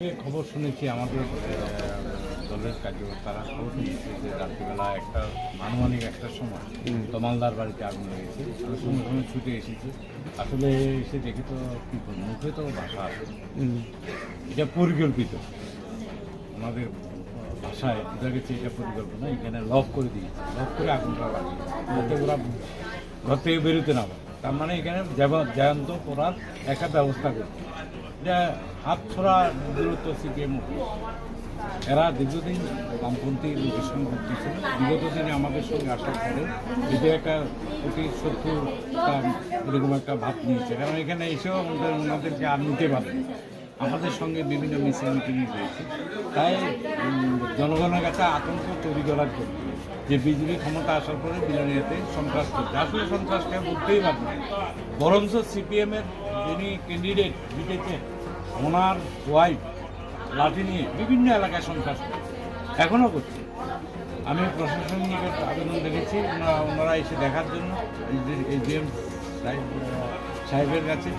খবর শুনেছি আমাদের দলের কার্যকর্তারা খবর শুনেছে যে রাত্রিবেলা আনুমানিক একটার সময় তমালদার বাড়িতে আগুন লেগেছে। আমি সঙ্গে সঙ্গে ছুটে এসেছি। আসলে এসে দেখে তো কী করবো, মুখে তো ভাষা আছে। এটা পরিকল্পিত, আমাদের ভাষায় বোঝা গেছে এটা পরিকল্পনা। এখানে লক করে দিয়েছে, লক করে আগুনটা লাগিয়ে যাতে ওরা ঘর থেকে বেরোতে না পারে। তার মানে এখানে জ্যান্ত করার একটা ব্যবস্থা করছে। এটা হাত ছড়া দূরত্ব সিপিএম। এরা দীর্ঘদিন বামপন্থী লোকের সঙ্গে ভর্তি ছিল। বিগত দিনে আমাদের সঙ্গে আসার পরে এদের একটা প্রতি শত্রুতা এরকম একটা ভাব নিয়েছে, কারণ এখানে এসেও ওনাদেরকে আর নিতে পারে। আমাদের সঙ্গে বিভিন্ন মিছিল মিটিং হয়েছে। তাই জনগণের কাছে আতঙ্ক তৈরি করার জন্য যে বিজেপি ক্ষমতা আসার পরে বিরোধীতে সন্ত্রাস করছে। আসলে সন্ত্রাসকে বলতেই পারবে না, বরঞ্চ সিপিএমের যিনি ক্যান্ডিডেট জিতেছেন ওনার ওয়াইফ লাঠি নিয়ে বিভিন্ন এলাকায় সন্ত্রাস করছে, এখনও করছে। আমি প্রশাসনের নিকট আবেদন রেখেছি ওনারা এসে দেখার জন্য এজিএম সাহেবের কাছে,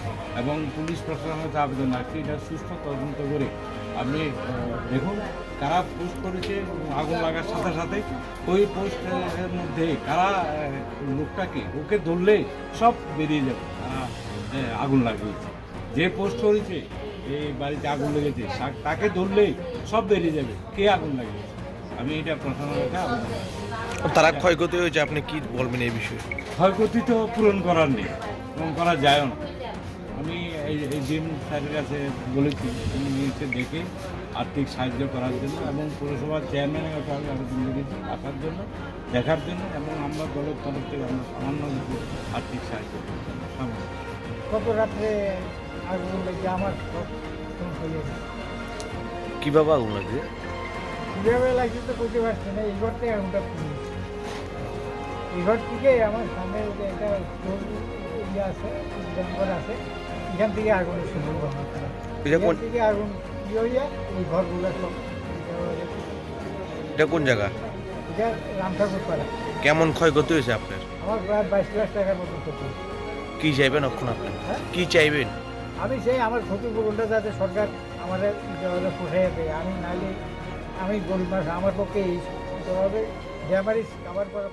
এবং পুলিশ প্রশাসনের কাছে আবেদন রাখছি এটা সুষ্ঠু তদন্ত করে আপনি দেখুন কারা পোস্ট করেছে। আগুন লাগার সাথে সাথে ওই পোস্টের মধ্যে কারা লোকটাকে ওকে ধরলে সব বেরিয়ে যাবে আগুন লাগিয়েছে। যে পোস্ট করেছে এই বাড়িতে আগুন লেগেছে তাকে ধরলেই সব বেরিয়ে যাবে কে আগুন লাগিয়েছে। আমি এটা প্রশাসনের কাছে আবেদন রাখছি। তারা ক্ষয়ক্ষতি হয়েছে, আপনি কি বলবেন এই বিষয়ে? ক্ষয়ক্ষতি তো পূরণ করার নেই, পূরণ করা যায় না। আমি এই জিম স্যারের কাছে বলেছি তিনি নিয়েছে দেখে আর্থিক সাহায্য করার জন্য, এবং পৌরসভার চেয়ারম্যানের কাছে আমি আবেদন রেখেছি আসার জন্য, দেখার জন্য, এবং আমরা দলের তরফ থেকে আমরা সামান্য কিছু আর্থিক সাহায্য করার জন্য সামান্য। গত রাত্রে আগুন লেগে আমার কিভাবে আগুন লাগছে? কীভাবে লাগছে তো বুঝতে পারছি না। এই ঘর থেকে আগুনটা পুড়িয়েছে। এই ঘর থেকে আমার সামনে যে একটা ইয়ে আছে, জঙ্গল আছে, এখান থেকে আগুন শুরু এখান থেকে আগুন ইয়ে হইয়া এই ঘরগুলো সব। এটা কোন জায়গা? এটা রামঠাকুর পাড়া। কেমন ক্ষয়ক্ষতি হয়েছে আপনার? আমার প্রায় 22 লাখ টাকার মতো ক্ষতি। কি চাইবেন এখন আপনি? কি চাইবেন? আমি চাই আমার ক্ষতিপূরণটা যাতে সরকার আমাদের পোষাইয়া দেয়। আমি নাইলে আমি গরিব মানুষ, আমার পক্ষে এইভাবে ড্যামারিজ কাভার করা